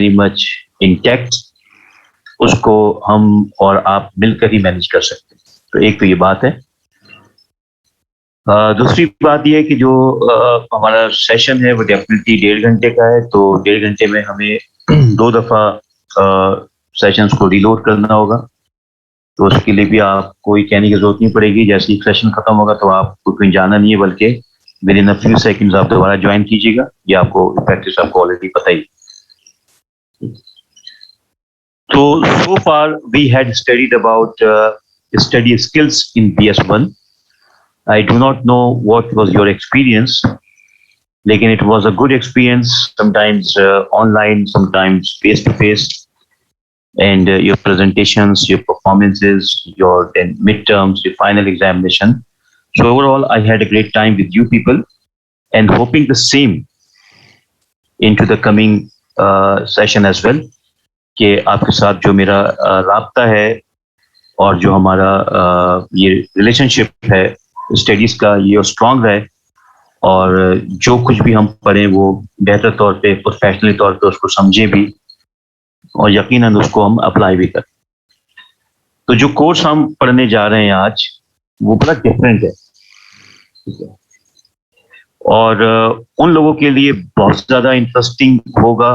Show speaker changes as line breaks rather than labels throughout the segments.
Very much intact, उसको हम और आप मिलकर ही मैनेज कर सकते हैं। तो एक तो ये बात है। दूसरी बात ये है कि जो हमारा सेशन है वो डेफिनेटली 1.5 घंटे का है, तो 1.5 घंटे में हमें 2 दफ़ा सेशंस को रीलोड करना होगा। तो उसके लिए भी आपको कोई कहने की ज़रूरत नहीं पड़ेगी। जैसे ही सेशन खत्म होगा तो आपको कहीं जाना नहीं है, बल्कि with in a few seconds आप दोबारा ज्वाइन कीजिएगा। ये आपको प्रैक्टिस आपको ऑलरेडी पता ही। So, so far we had studied about study skills in BS1. I do not know what was your experience, लेकिन it was a good experience, sometimes online, sometimes face to face, and your presentations, your performances, your then midterms, your final examination. So overall, I had a great time with you people, and hoping the same into the coming session as well. कि आपके साथ जो मेरा राब्ता है और जो हमारा ये रिलेशनशिप है स्टडीज का, ये स्ट्रांग रहे, और जो कुछ भी हम पढ़ें वो बेहतर तौर पे, प्रोफेशनली तौर पे उसको समझें भी, और यकीनन उसको हम अप्लाई भी करें। तो जो कोर्स हम पढ़ने जा रहे हैं आज, वो बड़ा डिफरेंट है, ठीक है, और उन लोगों के लिए बहुत ज़्यादा इंटरेस्टिंग होगा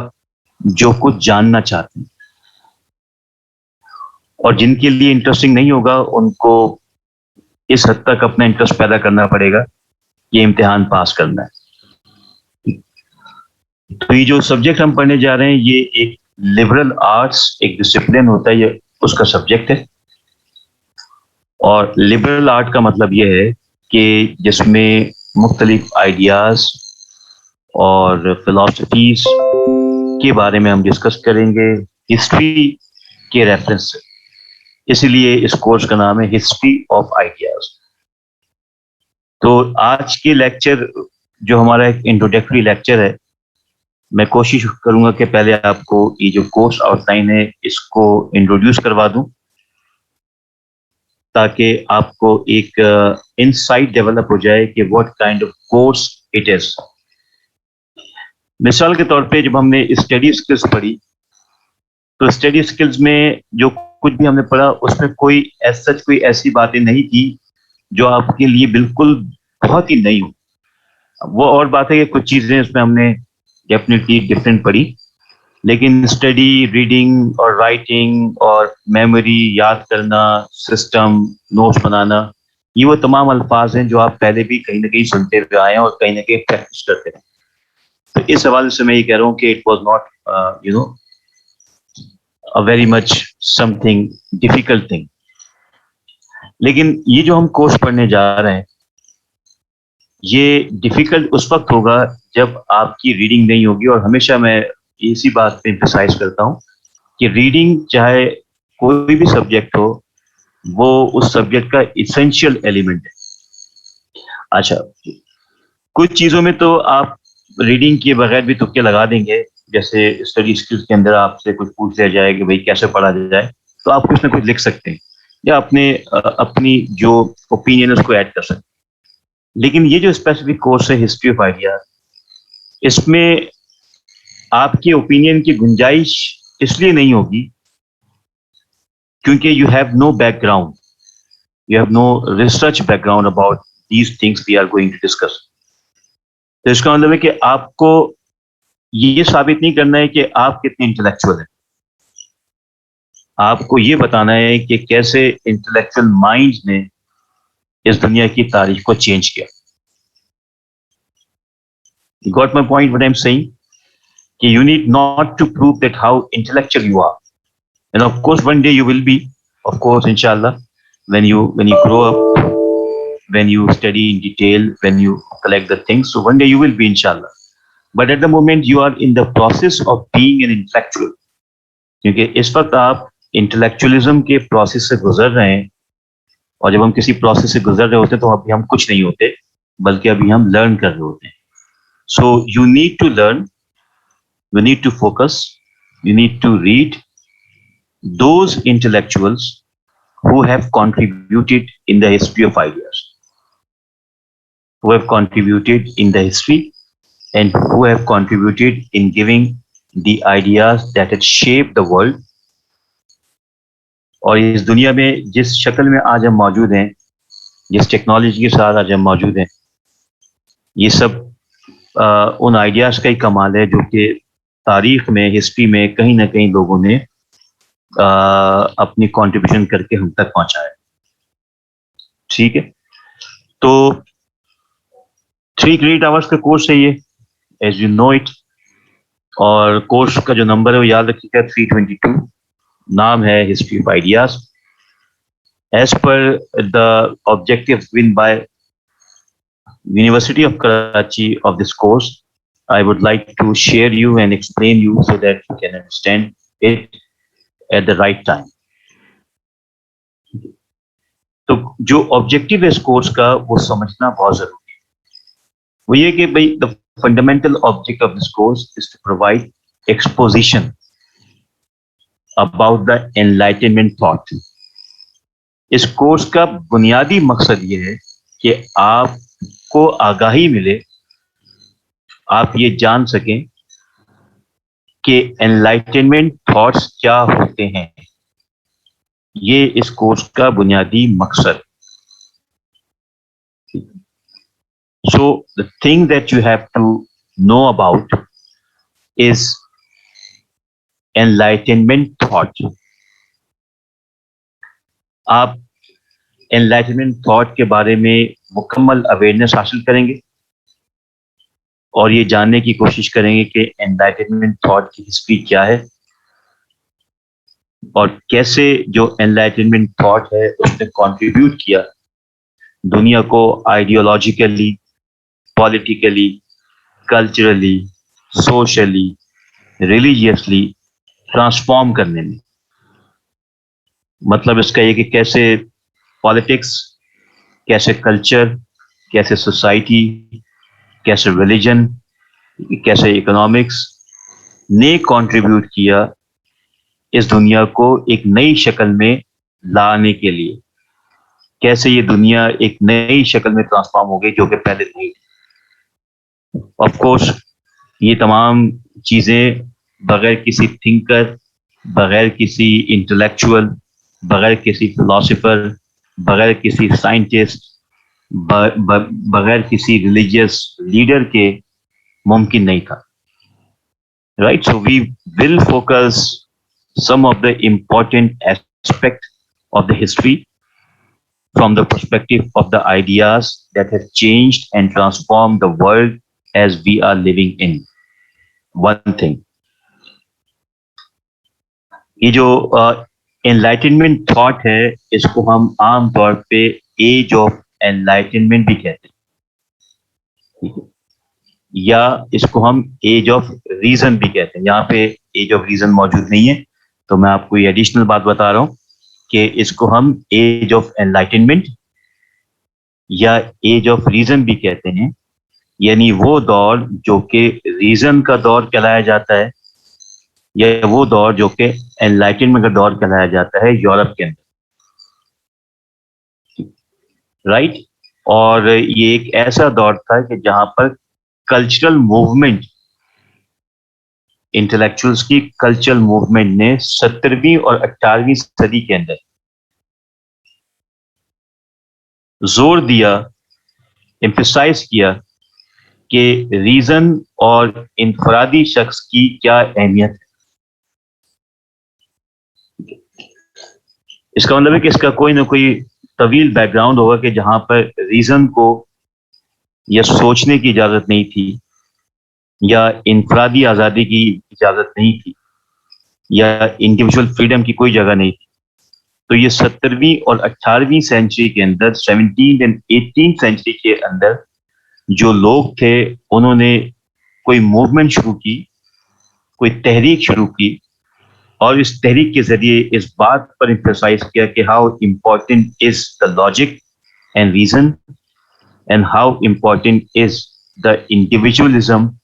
जो कुछ जानना चाहते हैं, और जिनके लिए इंटरेस्टिंग नहीं होगा उनको इस हद तक अपना इंटरेस्ट पैदा करना पड़ेगा कि इम्तिहान पास करना है। तो ये जो सब्जेक्ट हम पढ़ने जा रहे हैं, ये एक लिबरल आर्ट्स एक डिसिप्लिन होता है, ये उसका सब्जेक्ट है। और लिबरल आर्ट का मतलब ये है कि जिसमें मुख्तलिफ आइडियाज और फिलॉसफीज के बारे में हम डिस्कस करेंगे हिस्ट्री के रेफरेंस से। इसीलिए इस कोर्स का नाम है हिस्ट्री ऑफ आइडियाज। तो आज के लेक्चर जो हमारा एक इंट्रोडक्टरी लेक्चर है, मैं कोशिश करूंगा कि पहले आपको ये जो कोर्स आउटलाइन है इसको इंट्रोड्यूस करवा दूं, ताकि आपको एक इनसाइट डेवलप हो जाए कि what kind of course it is. मिसाल के तौर पे जब हमने स्टडी स्किल्स पढ़ी, तो स्टडी स्किल्स में जो कुछ भी हमने पढ़ा उसमें कोई सच कोई ऐसी बातें नहीं थी जो आपके लिए बिल्कुल बहुत ही नई हो। वो और बात है कि कुछ चीजें इसमें हमने डेफिनेटली डिफरेंट पढ़ी, लेकिन स्टडी, रीडिंग और राइटिंग और मेमोरी, याद करना, सिस्टम, नोट्स बनाना, ये वो तमाम अल्फाज हैं जो आप पहले भी कहीं ना कहीं सुनते हुए आए हैं और कहीं ना कहीं प्रैक्टिस करते हैं। तो इस हवाले से मैं ये कह रहा हूँ कि it was not you know a very much something difficult thing। लेकिन ये जो हम कोर्स पढ़ने जा रहे हैं, ये डिफिकल्ट उस वक्त होगा जब आपकी रीडिंग नहीं होगी। और हमेशा मैं इसी बात पे एम्फसाइज करता हूँ कि रीडिंग चाहे कोई भी सब्जेक्ट हो, वो उस सब्जेक्ट का इसेंशियल एलिमेंट है। अच्छा, कुछ चीजों में तो आप रीडिंग के बगैर भी तुक्के लगा देंगे। जैसे स्टडी स्किल्स के अंदर आपसे कुछ पूछ लिया जाए कि भाई कैसे पढ़ा जाए, तो आप कुछ ना कुछ लिख सकते हैं या अपनी जो ओपिनियन है उसको ऐड कर सकते हैं। लेकिन ये जो स्पेसिफिक कोर्स है हिस्ट्री ऑफ आइडिया, इसमें आपके ओपिनियन की गुंजाइश इसलिए नहीं होगी क्योंकि you have no background, you have no research background about these things we are going to discuss. तो इसका मतलब है कि आपको ये साबित नहीं करना है कि आप कितने इंटेलेक्चुअल हैं, आपको ये बताना है कि कैसे इंटेलेक्चुअल माइंड्स ने इस दुनिया की तारीख को चेंज किया। You got my point what I'm saying? कि you need not to prove that how intellectual you are, and of course one day you will be, of course, inshallah, when you grow up, when you study in detail, when you collect the things, so one day you will be, inshallah. But at the moment you are in the process of being an intellectual, क्योंकि इस वक्त आप intellectualism के process से गुजर रहे हैं। और जब हम किसी प्रोसेस से गुजर रहे होते हैं तो अभी हम कुछ नहीं होते, बल्कि अभी हम लर्न कर रहे होते हैं। So you need to learn, you need to focus, you need to read those intellectuals who have contributed in the history of ideas, who have contributed in the history, and who have contributed in giving the ideas that had shaped the world. और इस दुनिया में जिस शक्ल में आज हम मौजूद हैं, जिस टेक्नोलॉजी के साथ आज हम मौजूद हैं, ये सब उन आइडियाज का ही कमाल है जो कि तारीख में, हिस्ट्री में कहीं ना कहीं लोगों ने अपनी कंट्रीब्यूशन करके हम तक पहुंचाया। ठीक है, तो 3 क्रेडिट आवर्स का कोर्स है ये, एज यू नो इट। और कोर्स का जो नंबर है वो याद रखिएगा, 322। नाम है history of ideas. As per the objective given by University of Karachi of this course, I would like to share you and explain you so that you can understand it at the right time. तो जो objective है इस कोर्स का वो समझना बहुत जरूरी है। वो ये कि भाई the fundamental object of this course is to provide exposition about the enlightenment thought. इस कोर्स का बुनियादी मकसद ये है कि आपको आगाही मिले, आप ये जान सकें कि एनलाइटनमेंट थॉट्स क्या होते हैं। ये इस कोर्स का बुनियादी मकसद। So the thing that you have to know about is enlightenment thought. आप एनलाइटनमेंट थॉट के बारे में मुकम्मल अवेयरनेस हासिल करेंगे और ये जानने की कोशिश करेंगे कि एनलाइटनमेंट थॉट की हिस्ट्री क्या है और कैसे जो एनलाइटनमेंट थॉट है उसने कंट्रीब्यूट किया दुनिया को ideologically, politically, culturally, socially, religiously transform करने में। मतलब इसका ये कि कैसे पॉलिटिक्स, कैसे कल्चर, कैसे सोसाइटी, कैसे रिलीजन, कैसे इकोनॉमिक्स ने कंट्रीब्यूट किया इस दुनिया को एक नई शक्ल में लाने के लिए। कैसे ये दुनिया एक नई शक्ल में ट्रांसफॉर्म हो गई जो कि पहले नहीं थी। ऑफ कोर्स ये तमाम चीजें बगैर किसी थिंकर, बगैर किसी इंटेलेक्चुअल, बगैर किसी फिलोसोफर, बगैर किसी साइंटिस्ट, बगैर किसी रिलीजियस लीडर के मुमकिन नहीं था। Right, so we will focus some of the important aspect of the history from the perspective of the ideas that have changed and transformed the world as we are living in. One thing, ये जो enlightenment thought है, इसको हम आम तौर पे age of enlightenment भी कहते हैं, या इसको हम एज ऑफ रीजन भी कहते हैं। यहाँ पे एज ऑफ रीजन मौजूद नहीं है, तो मैं आपको ये एडिशनल बात बता रहा हूं कि इसको हम एज ऑफ एनलाइटनमेंट या एज ऑफ रीजन भी कहते हैं। यानी वो दौर जो कि रीजन का दौर कहलाया जाता है, या वो दौर जो कि एनलाइटनमेंट का दौर कहलाया जाता है यूरोप के अंदर। राइट, और ये एक ऐसा दौर था कि जहां पर कल्चरल मूवमेंट, इंटेलेक्चुअल्स की कल्चरल मूवमेंट ने 17वीं और 18वीं सदी के अंदर जोर दिया, एम्फसाइज किया कि रीजन और इनफरादी शख्स की क्या अहमियत है। इसका मतलब है कि इसका कोई ना कोई तवील बैकग्राउंड होगा कि जहां पर रीजन को यह सोचने की इजाजत नहीं थी, या इनफरादी आज़ादी की इजाज़त नहीं थी, या इंडिविजुअल फ्रीडम की कोई जगह नहीं थी। तो ये 17वीं और 18वीं सेंचुरी के अंदर, 17th एंड 18th सेंचुरी के अंदर जो लोग थे उन्होंने कोई मूवमेंट शुरू की, कोई तहरीक शुरू की, और इस तहरीक के जरिए इस बात पर एम्फसाइज किया कि how important is the logic and reason and how important is the individualism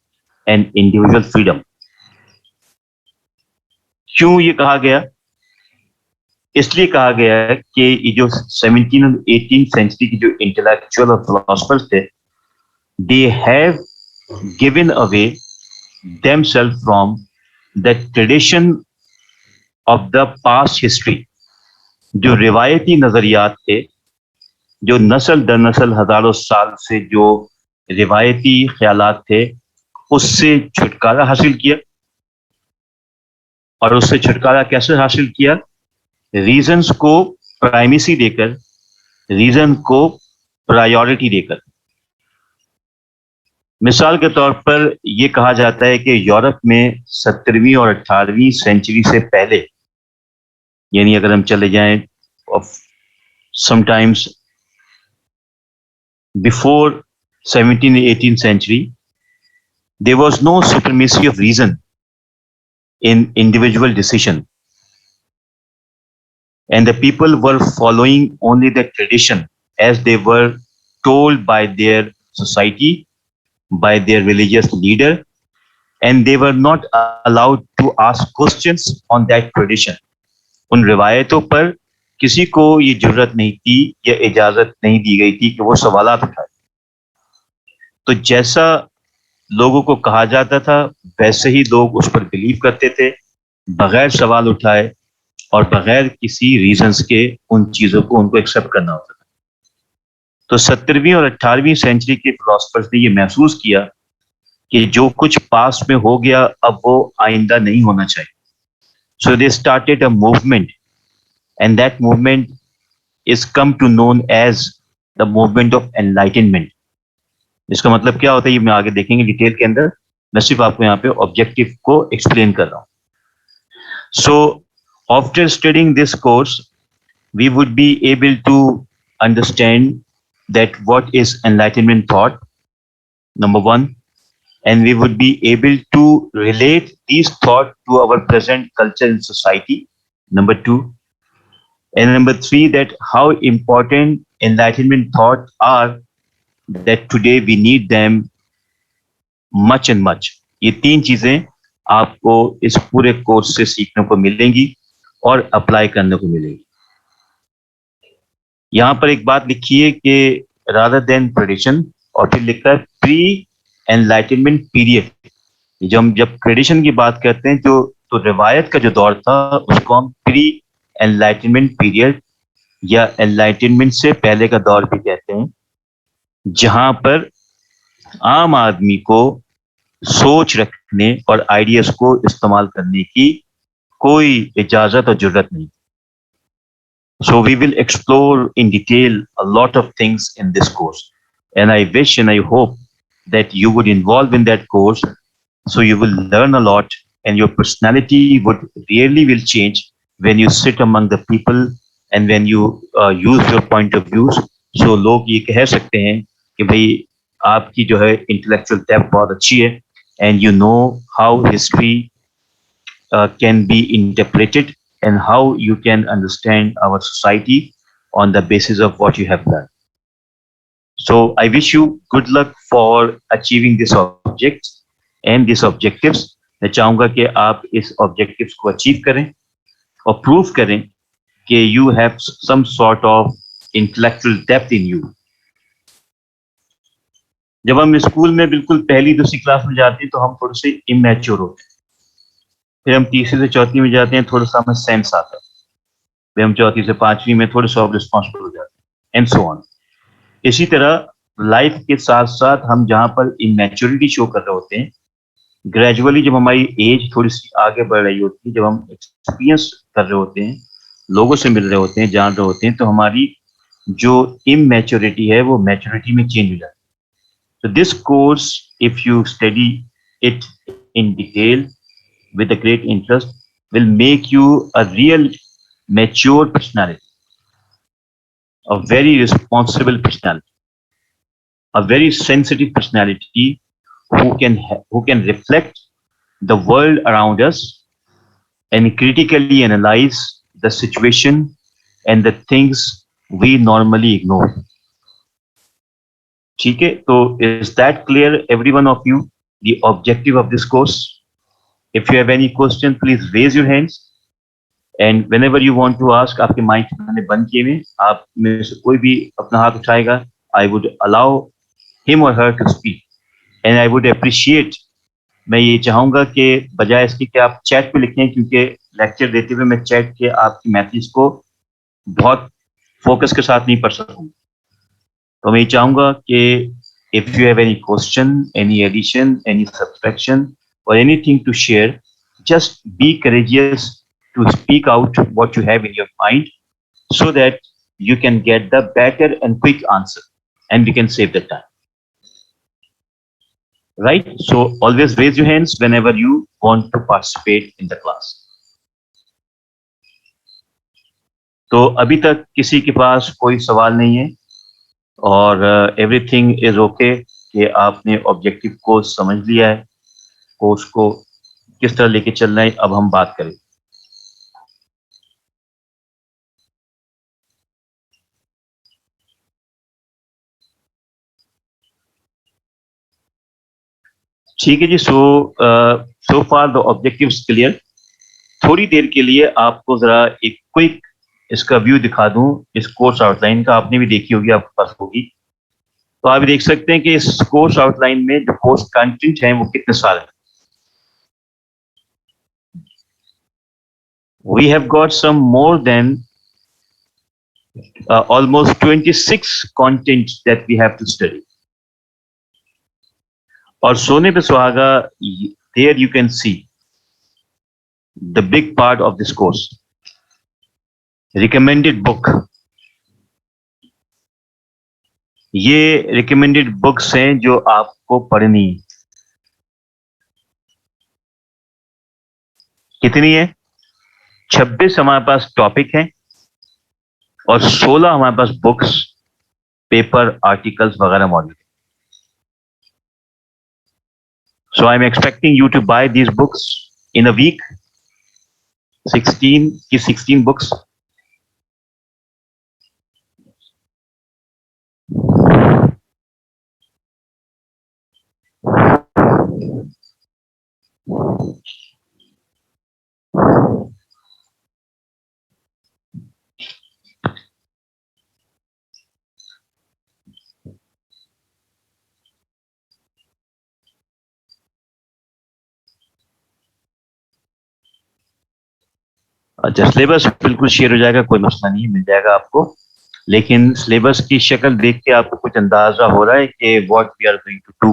and individual freedom. क्यों ये कहा गया? इसलिए कहा गया है कि ये जो 17 और 18 सेंचुरी की जो इंटेलेक्चुअल और फिलोसफर्स थे, they have given away themselves from the tradition of the past history, जो रिवायती नजरियात थे, जो नस्ल दर नस्ल हजारों साल से जो रिवायती ख्यालात थे, उससे छुटकारा हासिल किया। और उससे छुटकारा कैसे हासिल किया? रीजंस को प्राइमेसी देकर, रीजन को प्रायोरिटी देकर। मिसाल के तौर पर यह कहा जाता है कि यूरोप में 17वीं और 18वीं सेंचुरी से पहले, यानी अगर हम चले जाएं sometimes before 17th and 18th century, there was no supremacy of reason in individual decision, and the people were following only the tradition as they were told by their society, by their religious leader, and they were not allowed to ask questions on that tradition. उन रिवायतों पर किसी को ये जरूरत नहीं थी या इजाजत नहीं दी गई थी कि वो सवालात उठाए। तो जैसा लोगों को कहा जाता था वैसे ही लोग उस पर बिलीव करते थे, बगैर सवाल उठाए और बगैर किसी रीजंस के उन चीजों को उनको एक्सेप्ट करना होता था। तो 17वीं और 18वीं सेंचुरी के फिलोसफर्स ने ये महसूस किया कि जो कुछ पास्ट में हो गया अब वो आइंदा नहीं होना चाहिए। So they started a movement, and that movement is come to known as the movement of enlightenment. इसका मतलब क्या होता है ये मैं आगे देखेंगे डिटेल के अंदर, मैं सिर्फ आपको यहाँ पे ऑब्जेक्टिव को एक्सप्लेन कर रहा हूँ। So after studying this course we would be able to understand that what is enlightenment thought, number one, and we would be able to relate these thoughts to our present culture and society, number two, and number three, that how important enlightenment thoughts are, that today we need them much and much. ये तीन चीजें आपको इस पूरे course से सीखने को मिलेंगी और अप्लाई करने को मिलेगी। यहां पर एक बात लिखी है कि रादर देन ट्रेडिशन, और फिर लिखा है प्री एनलाइटनमेंट पीरियड। जब ट्रेडिशन की बात करते हैं जो तो रिवायत का जो दौर था उसको हम प्री एनलाइटनमेंट पीरियड या एनलाइटनमेंट से पहले का दौर भी कहते हैं, जहां पर आम आदमी को सोच रखने और आइडियाज को इस्तेमाल करने की कोई इजाजत और जरूरत नहीं। So we will explore in detail a lot of things in this course, and I wish and I hope that you would involve in that course, so you will learn a lot and your personality would really will change when you sit among the people and when you use your point of views. So लोग ये कह सकते हैं कि भाई आपकी जो है intellectual depth बहुत अच्छी है, and you know how history can be interpreted and how you can understand our society on the basis of what you have learned. So I wish you good luck for achieving this object and these objectives. मैं चाहूंगा कि आप इस objectives को achieve करें और prove करें कि you have some sort of intellectual depth in you. जब हम स्कूल में बिल्कुल पहली दूसरी क्लास में जाते हैं तो हम थोड़े से immature होते हैं, फिर हम तीसरी से चौथी में जाते हैं थोड़ा सा हमें सेंस आता है, फिर हम चौथी से पांचवी में थोड़े से रिस्पॉन्सिबल हो जाते हैं, एंड सो ऑन। इसी तरह लाइफ के साथ साथ हम जहां पर इमेच्योरिटी शो कर रहे होते हैं, ग्रेजुअली जब हमारी एज थोड़ी सी आगे बढ़ रही होती है, जब हम एक्सपीरियंस कर रहे होते हैं, लोगों से मिल रहे होते हैं, जान रहे होते हैं, तो हमारी जो इमेच्योरिटी है वो मैच्योरिटी में चेंज हो जाती है। तो this course if you study it in detail with a great interest will make you a real mature personality, a very responsible personality, a very sensitive personality who can reflect the world around us and critically analyze the situation and the things we normally ignore. ठीक है, तो is that clear every one of you, the objective of this course? If you have any question, please raise your hands. And whenever you want to ask, आपके mic मैंने बंद किए हैं, आप में से कोई भी अपना हाथ उठाएगा, I would allow him or her to speak, and I would appreciate मैं ये चाहूंगा कि बजाय इसके कि आप चैट पे लिखें, क्योंकि लेक्चर देते हुए मैं चैट के आपकी मैसेज को बहुत फोकस के साथ नहीं पढ़ सकूंगा। तो मैं ये चाहूंगा कि if you have any question, any addition, any subtraction or anything to share, just be courageous to speak out what you have in your mind so that you can get the better and quick answer and we can save the time. Right? So always raise your hands whenever you want to participate in the class. तो अभी तक किसी के पास कोई सवाल नहीं है और एवरीथिंग इज ओके कि आपने ऑब्जेक्टिव को समझ लिया है, कोर्स को किस तरह लेके चलना है, अब हम बात करें। ठीक है जी। सो फार द ऑब्जेक्टिव्स क्लियर। थोड़ी देर के लिए आपको जरा एक क्विक इसका व्यू दिखा दूं इस कोर्स आउटलाइन का। आपने भी देखी होगी, आपके पास होगी, तो आप देख सकते हैं कि इस कोर्स आउटलाइन में जो कोर्स कंटेंट है वो कितने सारे हैं। We have got some more than almost 26 contents that we have to study. और सोने पे सुहागा, there you can see the big part of this course. Recommended book, ये रिकमेंडेड बुक्स हैं जो आपको पढ़नी है। कितनी है? 26 हमारे पास टॉपिक हैं और 16 हमारे पास बुक्स, पेपर, आर्टिकल्स वगैरह मौजूद है। So I am expecting you to buy these books in a week. 16 books. अच्छा, सिलेबस बिल्कुल शेयर हो जाएगा, कोई मसला नहीं, मिल जाएगा आपको। लेकिन सिलेबस की शक्ल देख के आपको कुछ अंदाजा हो रहा है कि what we are going to do.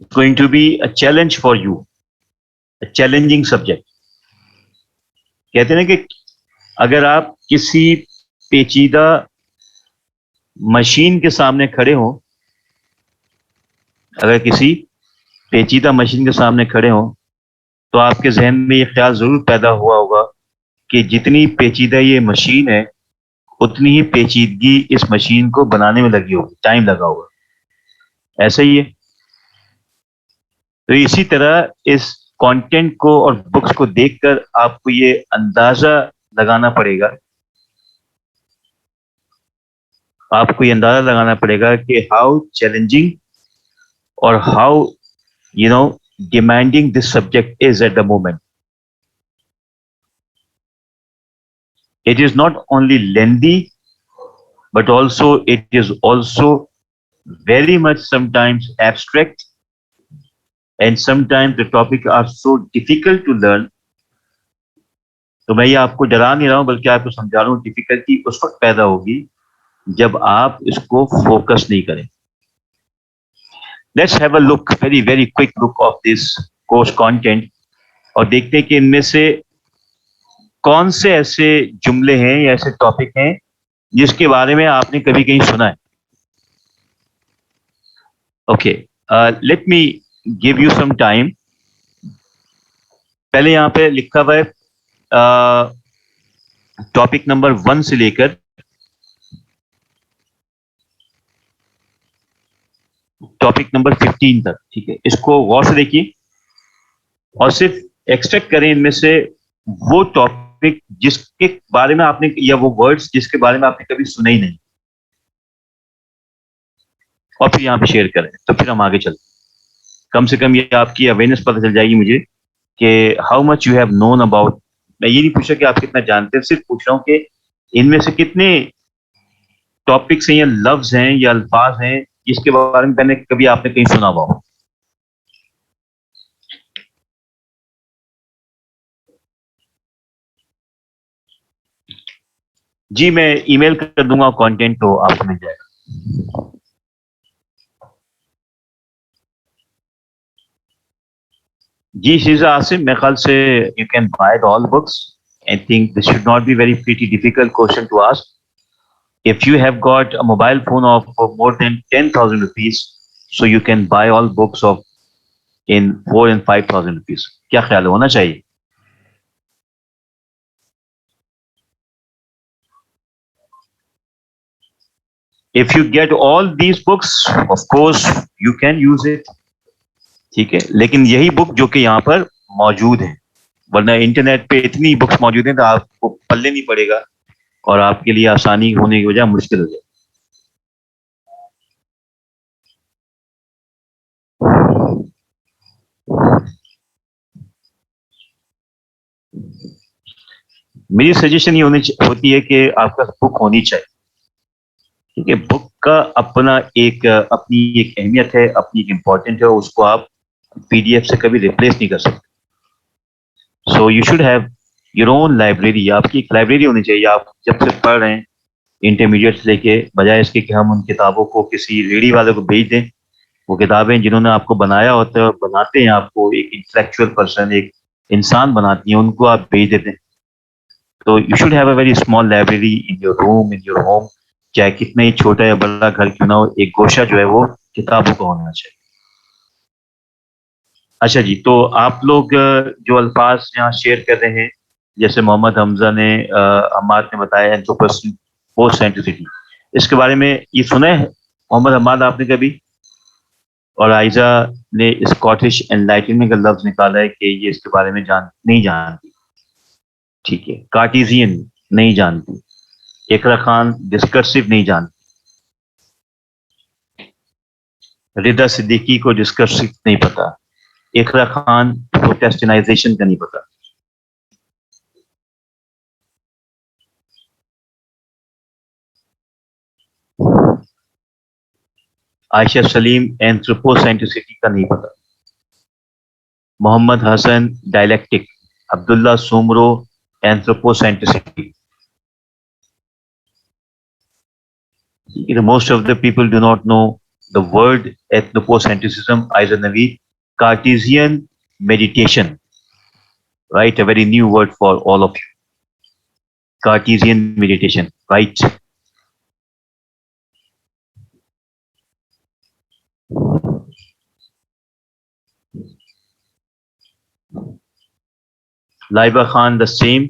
It's going to be a challenge for you, a challenging subject. कहते हैं ना कि अगर आप किसी पेचीदा मशीन के सामने खड़े हो, अगर किसी पेचीदा मशीन के सामने खड़े हो, तो आपके जहन में ये ख्याल जरूर पैदा हुआ होगा कि जितनी पेचीदा ये मशीन है उतनी ही पेचीदगी इस मशीन को बनाने में लगी होगी, टाइम लगा होगा। ऐसा ही है। तो इसी तरह इस कंटेंट को और बुक्स को देखकर आपको ये अंदाजा लगाना पड़ेगा, आपको ये अंदाजा लगाना पड़ेगा कि हाउ चैलेंजिंग और how demanding this subject is at the moment. It is not only lengthy, but also it is also very much sometimes abstract, and sometimes the topic are so difficult to learn. तो मैं ये आपको डरा नहीं रहा हूं, बल्कि आपको समझा रहा हूं डिफिकल्टी उस वक्त पैदा होगी जब आप इसको फोकस नहीं करें। Let's have a look, very quick look of this course content, और देखते हैं कि इनमें से कौन से ऐसे जुमले हैं या ऐसे टॉपिक हैं जिसके बारे में आपने कभी कहीं सुना है। Okay, let me give you some time. पहले यहां पे लिखा हुआ है टॉपिक नंबर 1 से लेकर टॉपिक नंबर 15 तक। ठीक है, इसको गौर से देखिए और सिर्फ एक्सट्रैक्ट करें इनमें से वो टॉपिक जिसके बारे में आपने, या वो वर्ड्स जिसके बारे में आपने कभी सुना ही नहीं, और फिर यहाँ पे शेयर करें। तो फिर हम आगे चलते, कम से कम ये आपकी अवेयरनेस पता चल जाएगी मुझे कि how much you have known about. मैं ये नहीं पूछा कि आप कितना जानते हैं, सिर्फ पूछ रहा हूँ कि इनमें से कितने टॉपिक्स हैं या लफ्ज हैं या अल्फाज हैं जिसके बारे में मैंने कभी आपने कहीं सुना हुआ हो? जी, मैं ईमेल कर दूंगा कंटेंट, तो आपको मिल जाएगा। जी शीजा आसिम, मेरे ख्याल से you can buy all books. I think this should not be very pretty difficult question to ask. If you have got a mobile phone of more than 10,000 rupees, so you can buy all books of in 4 and 5,000 rupees. क्या ख्याल होना चाहिए? If you get all these books, of course you can use it. ठीक है, लेकिन यही book जो कि यहाँ पर मौजूद है, वरना इंटरनेट पे इतनी बुक्स मौजूद हैं तो आपको पल्ले नहीं पड़ेगा और आपके लिए आसानी होने की वजह मुश्किल हो जाए। मेरी सजेशन ये होती है कि आपका बुक होनी चाहिए। ठीक है, बुक का अपना एक अपनी एक अहमियत है, अपनी एक इम्पोर्टेंट है, उसको आप पीडीएफ से कभी रिप्लेस नहीं कर सकते। So you should have your own library. आपकी एक लाइब्रेरी होनी चाहिए। आप जब से पढ़ रहे हैं इंटरमीडिएट से लेके, बजाय इसके कि हम उन किताबों को किसी रेडी वाले को भेज दें, वो किताबें जिन्होंने आपको बनाया होता है और बनाते हैं आपको एक इंटेलेक्चुअल पर्सन, एक इंसान बनाती हैं, उनको आप भेज देते हैं। तो you should have a very small library in your room, in your home. चाहे कितना ही छोटा या बड़ा घर क्यों ना हो, एक गोशा जो है वो किताबों का होना चाहिए। अच्छा जी, तो आप लोग जो अल्फाज यहाँ शेयर कर रहे हैं, जैसे मोहम्मद हमजा ने, अम्माद ने बताया पोस्ट सेंट्रिसिटी, इसके बारे में ये सुना है मोहम्मद हम्माद आपने कभी? और आयजा ने स्कॉटिश एनलाइटनमेंट का लफ्ज निकाला है कि ये इसके बारे में नहीं जानती। ठीक है, कार्टिजियन नहीं जानती। इकरा खान डिस्कर्सिव नहीं जानती। रिदा सिद्दीकी को डिस्कर्सिव नहीं पता। इकरा खान प्रोटेस्टिनाइजेशन का नहीं पता। आयशा सलीम एंथ्रोपोसेंट्रिसिटी का नहीं पता। Mohammad Hasan dialectic. Abdullah Soomro anthropocentricity. Most of the people do not know the word ethnocentrism. Aiza Naveed, Cartesian meditation, right? A very new word for all of you. Cartesian meditation, right? Laiba Khan, the same.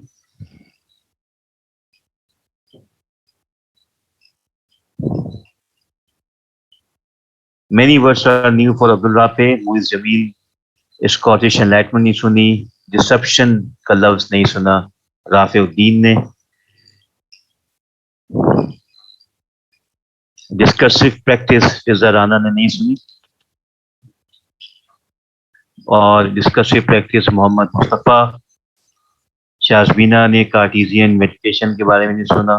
Many words are new for Abdul Rafe, Muiz Jamil, Scottish Enlightenment नहीं सुनी, dissipation का लफ्ज नहीं सुना Rafe Uddin ने, discursive practice फिजा राना ने नहीं सुनी, और डिस्कसिव प्रैक्टिस मोहम्मद मुस्तफ़ा। शाजबीना ने कार्टिजियन मेडिटेशन के बारे में नहीं सुना।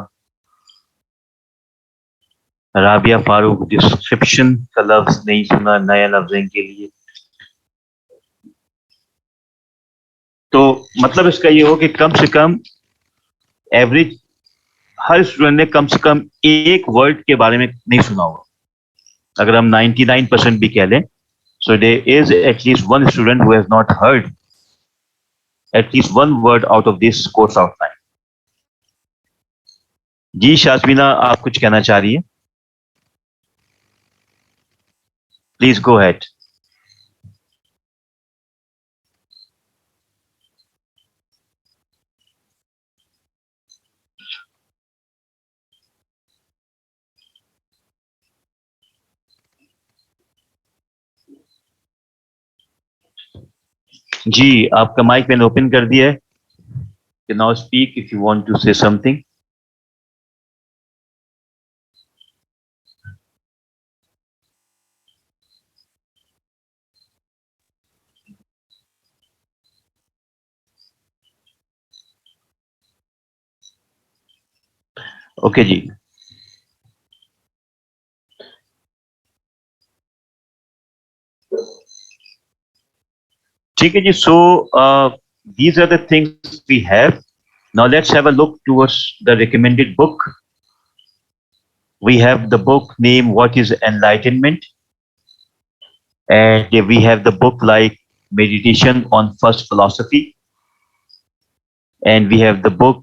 राबिया फारूक डिस्क्रिप्शन का लफ्ज नहीं सुना, नया लफ्ज है इनके लिए। तो मतलब इसका ये हो कि कम से कम एवरेज हर स्टूडेंट ने कम से कम एक वर्ड के बारे में नहीं सुना होगा। अगर हम 99% भी कह लें, so there is at least one student who has not heard at least one word out of this course outline. जी शाजबीना, आप कुछ कहना चाह रही है? Please go had. जी, आपका माइक मैंने ओपन कर दिया है। You now speak if you want to say something. Okay जी। ठीक है जी. So these are the things we have. Now let's have a look towards the recommended book. We have the book named What is Enlightenment? And we have the book like Meditation on First Philosophy. And we have the book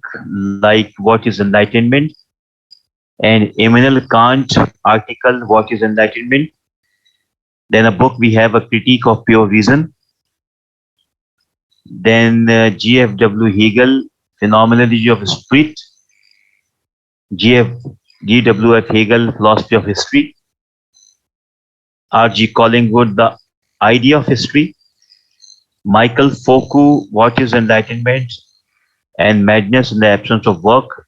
like What is Enlightenment? And Immanuel Kant article What is Enlightenment? Then a book we have A Critique of Pure Reason. Then G.F.W. Hegel, Phenomenology of Spirit. G.W.F. Hegel, Philosophy of History. R.G. Collingwood, The Idea of History. Michael Foucault, What is Enlightenment? And Madness in the Absence of Work.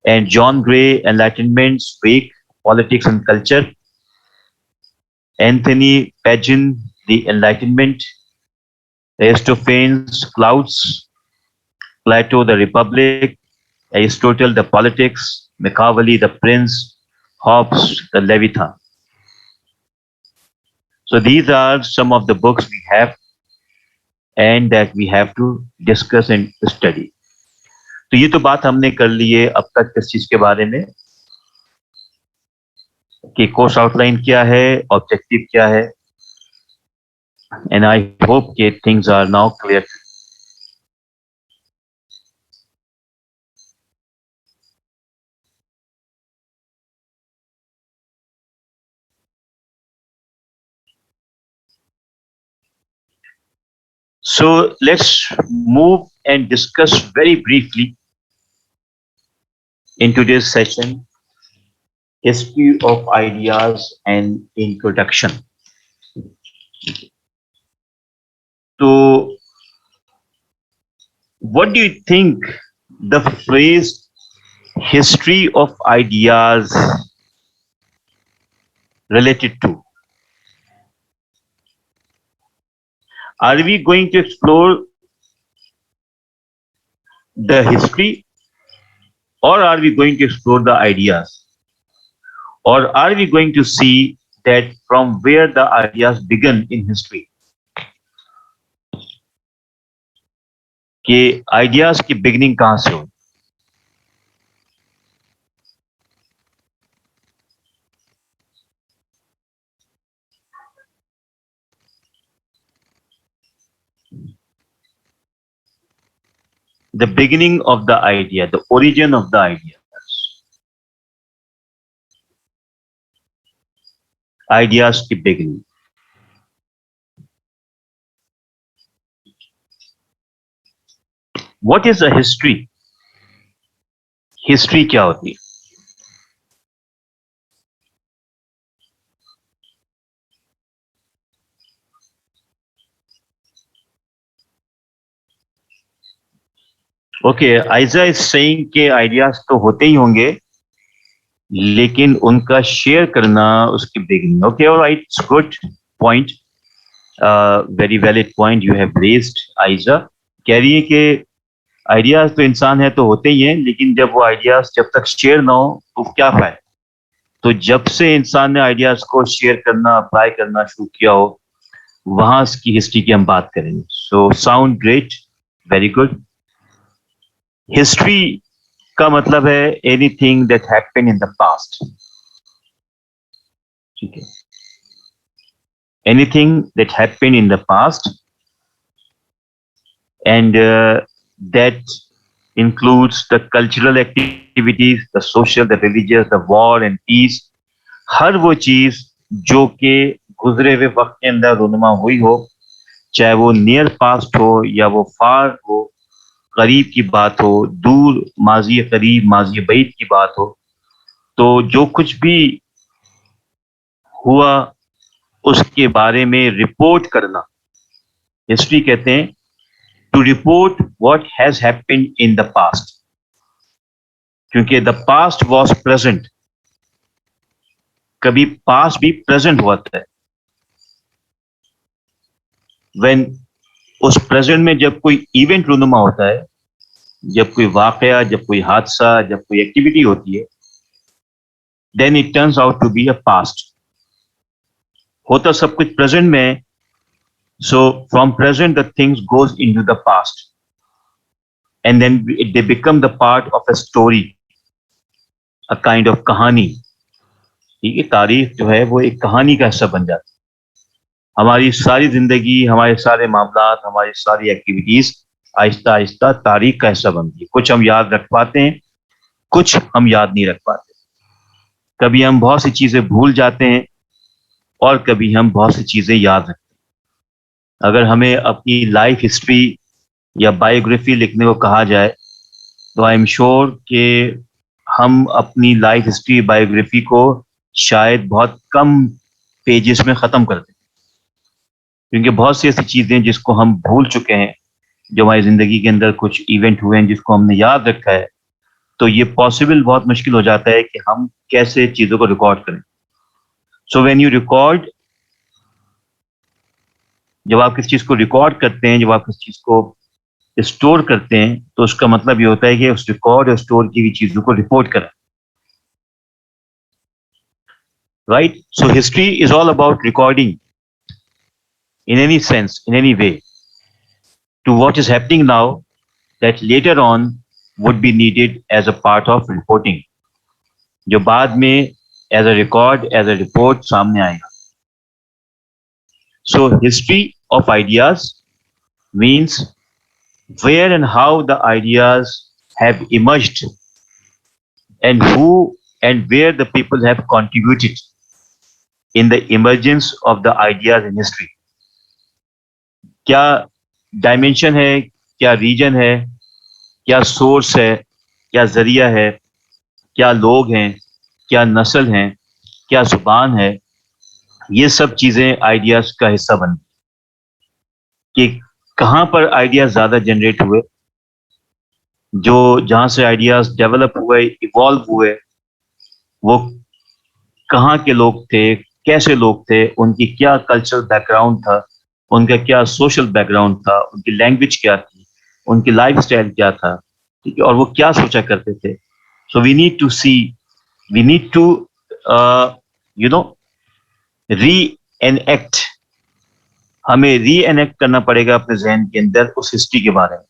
And John Gray, Enlightenment's Wake, Politics and Culture. Anthony Pagan, The Enlightenment. Aristophanes, Clouds. Plato, The Republic. Aristotle, The Politics. Machiavelli, The Prince. Hobbes, The Leviathan. So these are some of the books we have and that we have to discuss and study. तो ये तो बात हमने कर ली है अब तक इस चीज के बारे में कि कोर्स आउटलाइन क्या है, ऑब्जेक्टिव क्या है, एंड आई होप के things are now clear. So let's move and discuss very briefly in today's session history of ideas and introduction. So what do you think the phrase history of ideas related to? Are we going to explore the history, or are we going to explore the ideas, or are we going to see that from where the ideas began in history? कि ideas की beginning कहां से हो? The beginning of the idea, the origin of the ideas. Ideas की beginning. What is a history? History क्या होती है? Okay, Aiza is saying कि आइडियाज तो होते ही होंगे लेकिन उनका शेयर करना उसकी beginning. Okay, alright, it's good point, very valid point you have raised. Aiza कह रही है कि आइडियाज तो इंसान है तो होते ही हैं, लेकिन जब वो आइडियाज जब तक शेयर ना हो तो क्या फायदा. तो जब से इंसान ने आइडियाज को शेयर करना, अप्लाई करना शुरू किया हो, वहां की हिस्ट्री की हम बात करेंगे. So sound great, very good. History का मतलब है anything that happened in the past. ठीक है, anything that happened in the past and that includes the cultural activities, the social, the religious, the war and peace. हर वो चीज जो कि गुजरे हुए वक्त के अंदर रूनुमा हुई हो, चाहे वो नियर पास्ट हो या वो फार हो, करीब की बात हो, दूर माजी करीब माजी बईद की बात हो, तो जो कुछ भी हुआ उसके बारे में रिपोर्ट करना हिस्ट्री कहते हैं. To report what has happened in the past, क्योंकि the past was present. कभी past भी present होता है. When उस present में जब कोई event रूनुमा होता है, जब कोई वाकया, जब कोई हादसा, जब कोई एक्टिविटी होती है, then it turns out to be a past. होता सब कुछ प्रेजेंट में है. So from present, the things goes into the past, and then they become the part of a story, a kind of कहानी. ठीक है, तारीख जो है वो एक कहानी का हिस्सा बन जाती है. हमारी सारी जिंदगी, हमारे सारे मामलात, हमारी सारी एक्टिविटीज आहिस्ता आहिस्ता तारीख का हिस्सा बनती है. कुछ हम याद रख पाते हैं, कुछ हम याद नहीं रख पाते. कभी हम बहुत सी चीजें भूल जाते हैं और कभी हम बहुत सी चीजें याद रखते हैं. अगर हमें अपनी लाइफ हिस्ट्री या बायोग्राफी लिखने को कहा जाए तो आई एम श्योर कि हम अपनी लाइफ हिस्ट्री बायोग्राफी को शायद बहुत कम पेजेस में ख़त्म कर दें, क्योंकि बहुत सी ऐसी चीज़ें जिसको हम भूल चुके हैं, जो हमारी ज़िंदगी के अंदर कुछ इवेंट हुए हैं जिसको हमने याद रखा है, तो ये पॉसिबल बहुत मुश्किल हो जाता है कि हम कैसे चीज़ों को रिकॉर्ड करें. सो व्हेन यू रिकॉर्ड, जब आप किसी चीज़ को रिकॉर्ड करते हैं, जब आप किसी चीज़ को स्टोर करते हैं, तो उसका मतलब ये होता है कि उस रिकॉर्ड और स्टोर की हुई चीज़ों को रिपोर्ट करें. Right? So history is all about recording in any sense, in any way, to what is happening now that later on would be needed as a part of reporting, जो बाद में as a record, as a report सामने आएगा. So history of ideas means where and how the ideas have emerged and who and where the people have contributed in the emergence of the ideas in history. क्या dimension है, क्या reason है, क्या source है, क्या जरिया है, क्या लोग हैं, क्या नस्ल हैं, क्या जुबान है, ये सब चीजें आइडियाज का हिस्सा बन कि कहाँ पर आइडियाज ज्यादा जनरेट हुए, जो जहाँ से आइडियाज डेवलप हुए, इवॉल्व हुए, वो कहाँ के लोग थे, कैसे लोग थे, उनकी क्या कल्चरल बैकग्राउंड था, उनका क्या सोशल बैकग्राउंड था, उनकी लैंग्वेज क्या थी, उनकी लाइफ स्टाइल क्या था, ठीक है, और वो क्या सोचा करते थे. So we need to see, we need to you know reenact, हमें री एनएक्ट करना पड़ेगा अपने जहन के अंदर उस हिस्ट्री के बारे में.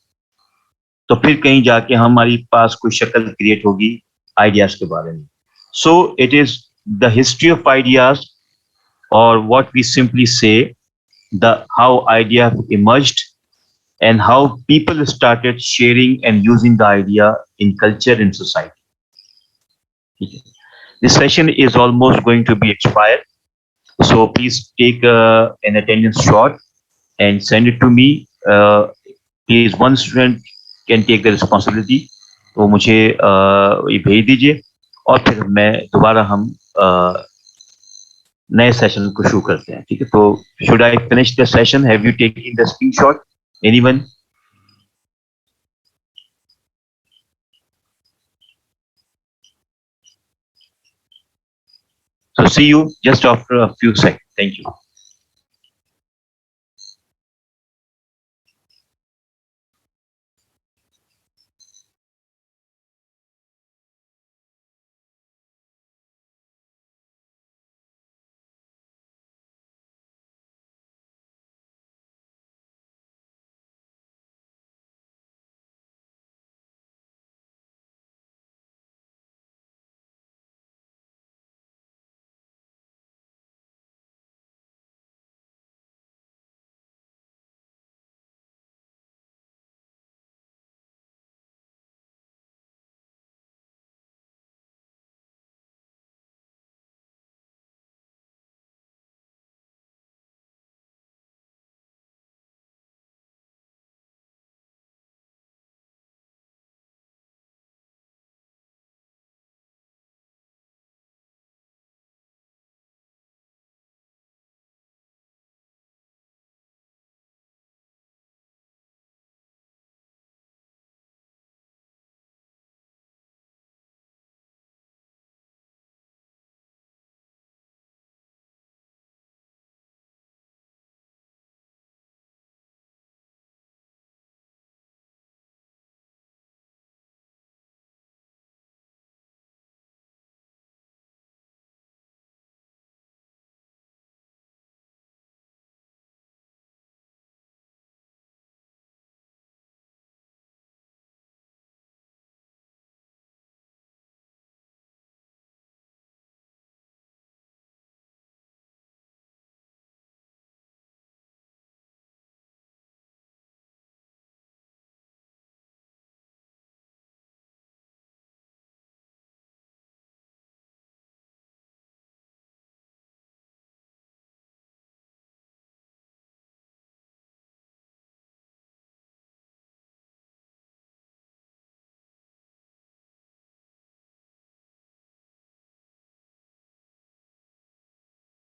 तो फिर कहीं जाके हमारी पास कोई शक्ल क्रिएट होगी आइडियाज के बारे में. So it is the history of ideas, और व्हाट वी सिंपली से the how idea emerged and how people started sharing and using the idea in culture and society. This session is almost going to be expired, so please take an attendance shot and send it to me. Please, one student can take the responsibility, तो मुझे ये भेज दीजिए और फिर मैं दोबारा हम नए सेशन को शुरू करते हैं. ठीक है, तो should I finish the session? Have you taken the screenshot, anyone? So see you just after a few seconds. Thank you.